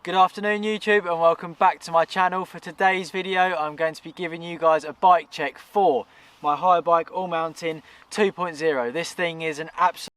Good afternoon YouTube and welcome back to my channel. For today's video I'm going to be giving you guys a bike check for my Haibike ALLMTN 2.0. This thing is an absolute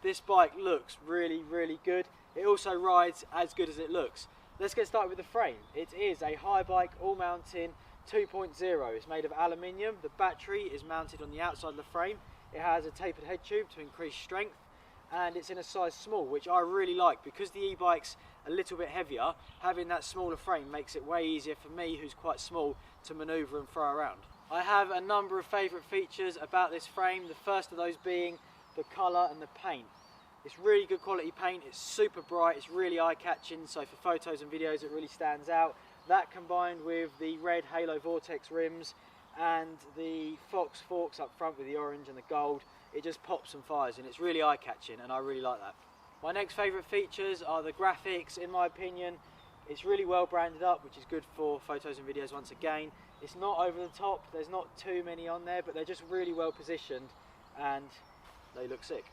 This bike looks really good. It also rides as good as it looks. Let's get started with the frame. It is a Haibike ALLMTN 2.0. It's made of aluminium. The battery is mounted on the outside of the frame. It has a tapered head tube to increase strength, and it's in a size small, which I really like because the e-bike's a little bit heavier. Having that smaller frame makes it way easier for me, who's quite small, to manoeuvre and throw around. I have a number of favourite features about this frame, the first of those being the colour and the paint. It's really good quality paint, it's super bright, it's really eye-catching, so for photos and videos it really stands out. That combined with the red Halo Vortex rims and the Fox forks up front with the orange and the gold, it just pops and fires and it's really eye-catching and I really like that. My next favourite features are the graphics. In my opinion, it's really well branded up, which is good for photos and videos once again. It's not over the top, there's not too many on there, but they're just really well positioned and they look sick.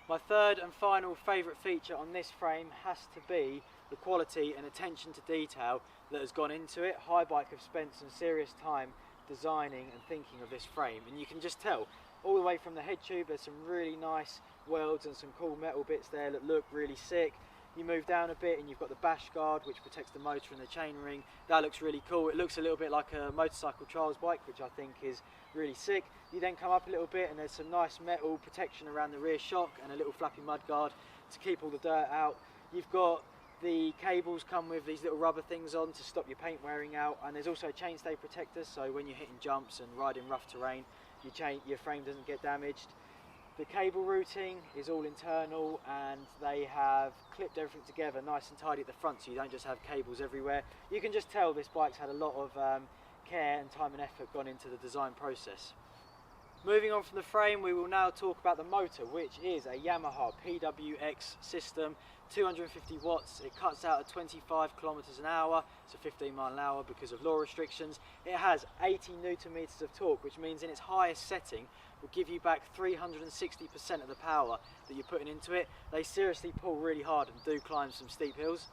My third and final favourite feature on this frame has to be the quality and attention to detail that has gone into it. Haibike have spent some serious time designing and thinking of this frame, and you can just tell all the way from the head tube there's some really nice welds and some cool metal bits there that look really sick. You move down a bit and you've got the bash guard which protects the motor and the chainring. That looks really cool. It looks a little bit like a motorcycle trials bike, which I think is really sick. You then come up a little bit and there's some nice metal protection around the rear shock and a little flappy mud guard to keep all the dirt out. You've got the cables come with these little rubber things on to stop your paint wearing out, and there's also chainstay protectors, so when you're hitting jumps and riding rough terrain, your frame doesn't get damaged. The cable routing is all internal and they have clipped everything together nice and tidy at the front, so you don't just have cables everywhere. You can just tell this bike's had a lot of care and time and effort gone into the design process. Moving on from the frame, we will now talk about the motor, which is a Yamaha PWX system, 250 watts. It cuts out at 25 kilometers an hour, so 15 mile an hour because of law restrictions. It has 80 newton meters of torque, which means in its highest setting will give you back 360% of the power that you're putting into it. They seriously pull really hard and do climb some steep hills.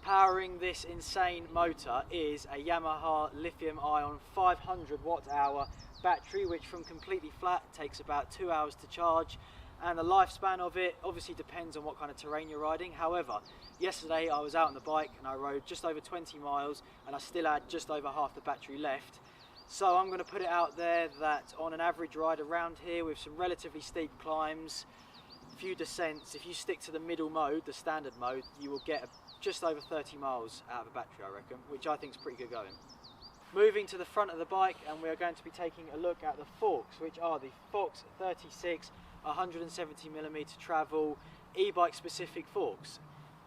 Powering this insane motor is a Yamaha lithium-ion 500 watt-hour battery, which from completely flat takes about 2 hours to charge, and the lifespan of it obviously depends on what kind of terrain you're riding. However, yesterday I was out on the bike and I rode just over 20 miles and I still had just over half the battery left. So I'm going to put it out there that on an average ride around here with some relatively steep climbs, a few descents, if you stick to the middle mode, the standard mode, you will get just over 30 miles out of a battery, I reckon, which I think is pretty good going. Moving to the front of the bike, and we are going to be taking a look at the forks, which are the Fox 36 170mm travel e-bike specific forks.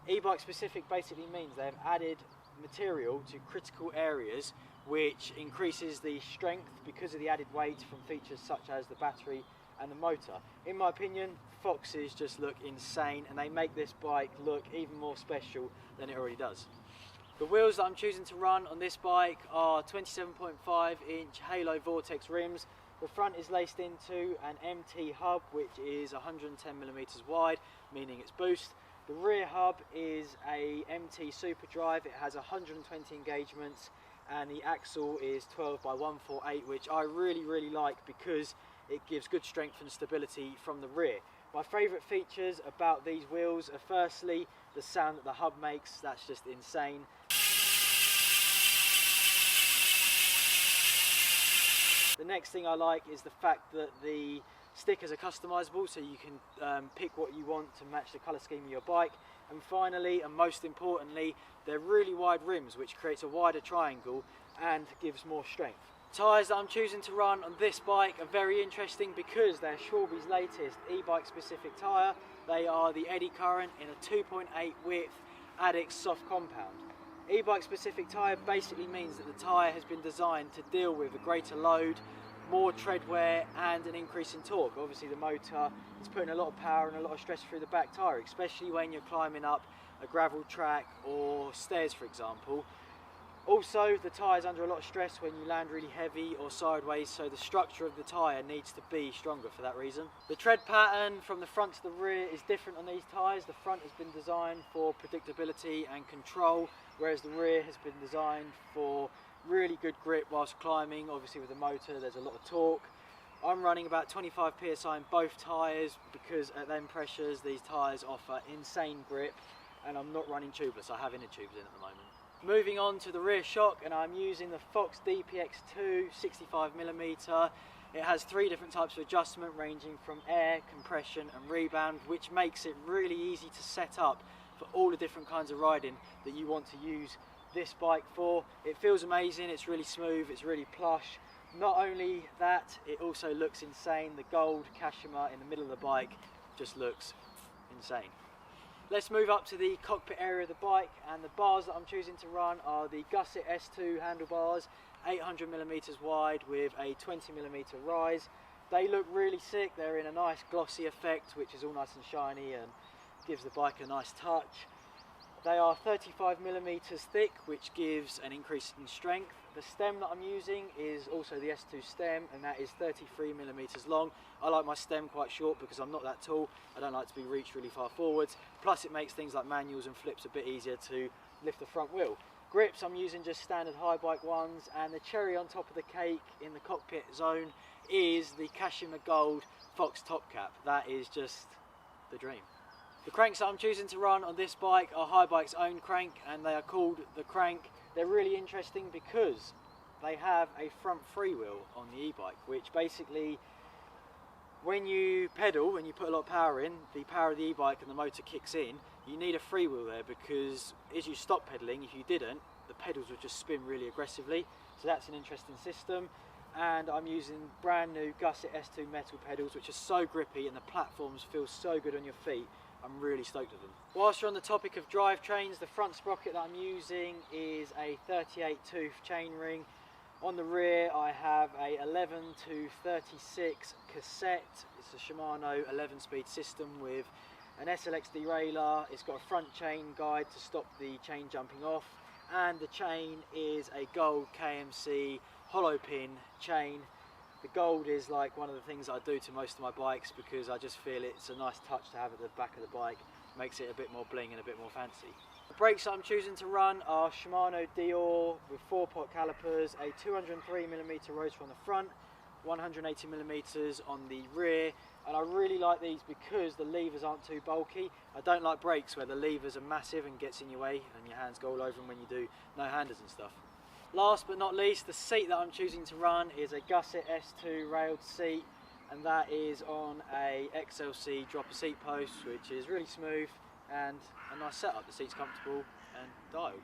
E-bike specific basically means they have added material to critical areas which increases the strength because of the added weight from features such as the battery and the motor. In my opinion, Foxes just look insane and they make this bike look even more special than it already does. The wheels that I'm choosing to run on this bike are 27.5 inch Halo Vortex rims. The front is laced into an MT hub which is 110mm wide, meaning it's boost. The rear hub is a MT Super Drive. It has 120 engagements and the axle is 12 by 148, which I really like because it gives good strength and stability from the rear. My favourite features about these wheels are firstly the sound that the hub makes. That's just insane. The next thing I like is the fact that the stickers are customisable, so you can pick what you want to match the colour scheme of your bike. And finally, and most importantly, they're really wide rims, which creates a wider triangle and gives more strength. Tyres that I'm choosing to run on this bike are very interesting because they're Schwalbe's latest e-bike specific tyre. They are the Eddy Current in a 2.8 width Addict's soft compound. E-bike specific tyre basically means that the tyre has been designed to deal with a greater load, more tread wear and an increase in torque. Obviously the motor is putting a lot of power and a lot of stress through the back tyre, especially when you're climbing up a gravel track or stairs, for example. Also, the tyre is under a lot of stress when you land really heavy or sideways, so the structure of the tyre needs to be stronger for that reason. The tread pattern from the front to the rear is different on these tyres. The front has been designed for predictability and control, whereas the rear has been designed for really good grip whilst climbing. Obviously with the motor there's a lot of torque. I'm running about 25 psi in both tyres because at them pressures these tyres offer insane grip, and I'm not running tubeless, I have inner tubes in at the moment. Moving on to the rear shock, and I'm using the Fox DPX2 65mm. It has 3 different types of adjustment ranging from air, compression and rebound, which makes it really easy to set up for all the different kinds of riding that you want to use this bike for. It feels amazing, it's really smooth, it's really plush. Not only that, it also looks insane. The gold Kashima in the middle of the bike just looks insane. Let's move up to the cockpit area of the bike, and the bars that I'm choosing to run are the Gusset S2 handlebars, 800mm wide with a 20mm rise. They look really sick, they're in a nice glossy effect which is all nice and shiny and gives the bike a nice touch. They are 35mm thick, which gives an increase in strength. The stem that I'm using is also the S2 stem, and that is 33mm long. I like my stem quite short because I'm not that tall. I don't like to be reached really far forwards. Plus it makes things like manuals and flips a bit easier to lift the front wheel. Grips, I'm using just standard Haibike ones, and the cherry on top of the cake in the cockpit zone is the Kashima Gold Fox top cap. That is just the dream. The cranks that I'm choosing to run on this bike are Haibike's own crank, and they are called the Crank. They're really interesting because they have a front freewheel on the e-bike, which basically, when you pedal, when you put a lot of power in, the power of the e-bike and the motor kicks in. You need a freewheel there because as you stop pedaling, if you didn't, the pedals would just spin really aggressively. So that's an interesting system. And I'm using brand new Gusset S2 metal pedals, which are so grippy and the platforms feel so good on your feet. I'm really stoked with them. Whilst you're on the topic of drivetrains, the front sprocket that I'm using is a 38 tooth chainring. On the rear I have a 11 to 36 cassette. It's a Shimano 11-speed system with an SLX derailleur. It's got a front chain guide to stop the chain jumping off, and the chain is a gold KMC hollow pin chain. The gold is like one of the things I do to most of my bikes because I just feel it's a nice touch to have at the back of the bike. Makes it a bit more bling and a bit more fancy. The brakes that I'm choosing to run are Shimano Dior with 4-pot calipers, a 203mm rotor on the front, 180mm on the rear, and I really like these because the levers aren't too bulky. I don't like brakes where the levers are massive and gets in your way and your hands go all over them when you do no-handers and stuff. Last but not least, the seat that I'm choosing to run is a Gusset S2 railed seat, and that is on a XLC dropper seat post, which is really smooth and a nice setup. The seat's comfortable and dialed.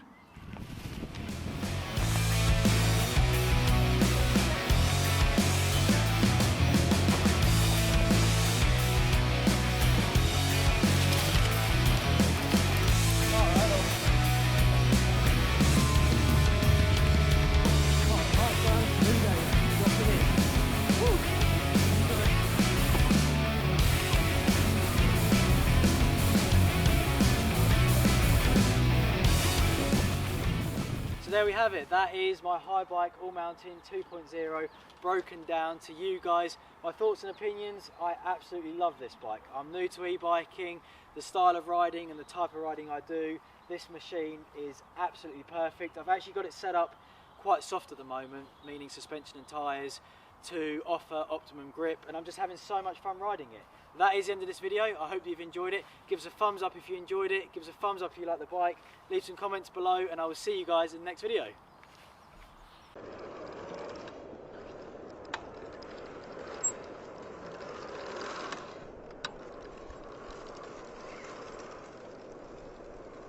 So there we have it, that is my Haibike ALLMTN 2.0 broken down to you guys. My thoughts and opinions, I absolutely love this bike. I'm new to e-biking, the style of riding and the type of riding I do. This machine is absolutely perfect. I've actually got it set up quite soft at the moment, meaning suspension and tyres, to offer optimum grip, and I'm just having so much fun riding it. That is the end of this video. I hope you've enjoyed it. Give us a thumbs up if you enjoyed it. Give us a thumbs up if you like the bike. Leave some comments below, and I will see you guys in the next video.